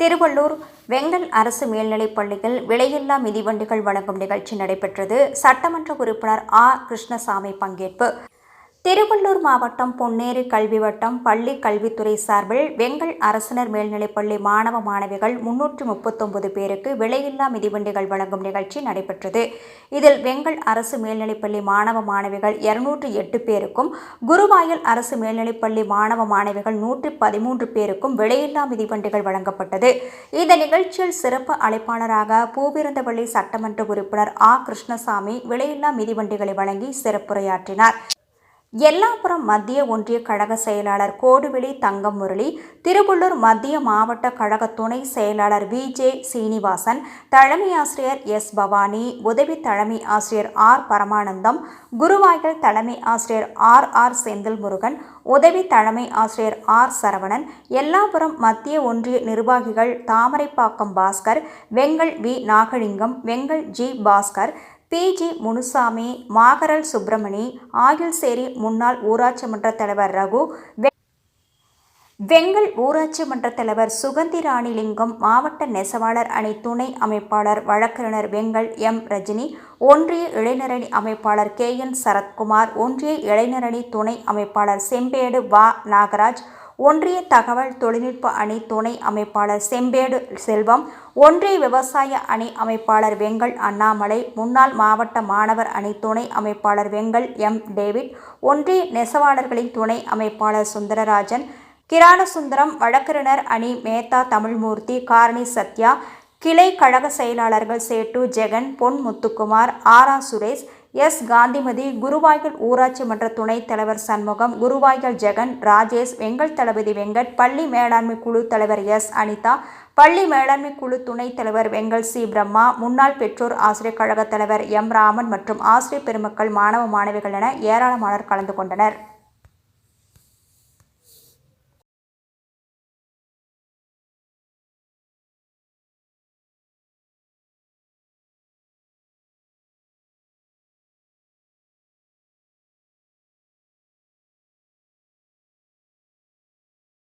திருவள்ளூர் வெங்கல் அரசு மேல்நிலைப் பள்ளியில் விலையில்லா மிதிவண்டிகள் வழங்கும் நிகழ்ச்சி நடைபெற்றது. சட்டமன்ற உறுப்பினர் கிருஷ்ணசாமி பங்கேற்பு. திருவள்ளூர் மாவட்டம் பொன்னேரி கல்வி வட்டம் பள்ளி கல்வித்துறை சார்பில் வெங்கல் அரசினர் மேல்நிலைப்பள்ளி மாணவ மாணவிகள் 339 பேருக்கு விலையில்லா மிதிவண்டிகள் வழங்கும் நிகழ்ச்சி நடைபெற்றது. இதில் வெங்கல் அரசு மேல்நிலைப்பள்ளி மாணவ மாணவிகள் 208 பேருக்கும், குருவாயூர் அரசு மேல்நிலைப்பள்ளி மாணவ மாணவிகள் 113 பேருக்கும் விலையில்லா மிதிவண்டிகள் வழங்கப்பட்டது. இந்த நிகழ்ச்சியில் சிறப்பு அழைப்பாளராக பூவிருந்தவள்ளி சட்டமன்ற உறுப்பினர் கிருஷ்ணசாமி விலையில்லா மிதிவண்டிகளை வழங்கி சிறப்புரையாற்றினார். எல்லாபுரம் மத்திய ஒன்றிய கழக செயலாளர் கோடுவெளி தங்கம் முரளி, திருவள்ளூர் மத்திய மாவட்ட கழக துணை செயலாளர் VJ சீனிவாசன், தலைமை ஆசிரியர் S பவானி, உதவி தலைமை ஆசிரியர் R பரமானந்தம், குருவாயூர் தலைமை ஆசிரியர் R செந்தில் முருகன், உதவி தலைமை ஆசிரியர் R சரவணன், எல்லாபுரம் மத்திய ஒன்றிய நிர்வாகிகள் Thamaraipakkam Bhaskar, Vengal V Nagalingam, Vengal G Bhaskar, PG Munusamy, Magaral Subramani, ஆயுள்சேரி முன்னாள் ஊராட்சி மன்ற தலைவர் ரகு, வெங்கல் ஊராட்சி மன்ற தலைவர் சுகந்திராணிலிங்கம், மாவட்ட நெசவாளர் அணி துணை அமைப்பாளர் வழக்கறிஞர் வெங்கல் M ரஜினி, ஒன்றிய இளைஞரணி அமைப்பாளர் KN சரத்குமார், ஒன்றிய இளைஞரணி துணை அமைப்பாளர் செம்பேடு நாகராஜ், ஒன்றிய தகவல் தொழில்நுட்ப அணி துணை அமைப்பாளர் செம்பேடு செல்வம், ஒன்றிய விவசாய அணி அமைப்பாளர் வெங்கல் அண்ணாமலை, முன்னாள் மாவட்ட மாணவர் அணி துணை அமைப்பாளர் வெங்கல் M டேவிட், ஒன்றிய நெசவாளர்களின் துணை அமைப்பாளர் சுந்தரராஜன், கிரானசுந்தரம், வழக்கறிஞர் அணி மேத்தா தமிழ்மூர்த்தி, காரணி சத்யா, கிளை கழக செயலாளர்கள் சேட்டு ஜெகன், பொன் முத்துக்குமார், சுரேஷ், S காந்திமதி, குருவாயூர் ஊராட்சி மன்ற துணைத் தலைவர் சண்முகம், குருவாயூர் ஜெகன், ராஜேஷ், வெங்கல் தளபதி வெங்கட், பள்ளி மேலாண்மை குழு தலைவர் S அனிதா, பள்ளி மேலாண்மை குழு துணைத் தலைவர் வெங்கல் C பிரம்மா, முன்னாள் பெற்றோர் ஆசிரியர் கழக தலைவர் M ராமன் மற்றும் ஆசிரியர் பெருமக்கள், மாணவ மாணவிகள் என ஏராளமானோர் கலந்து கொண்டனர்.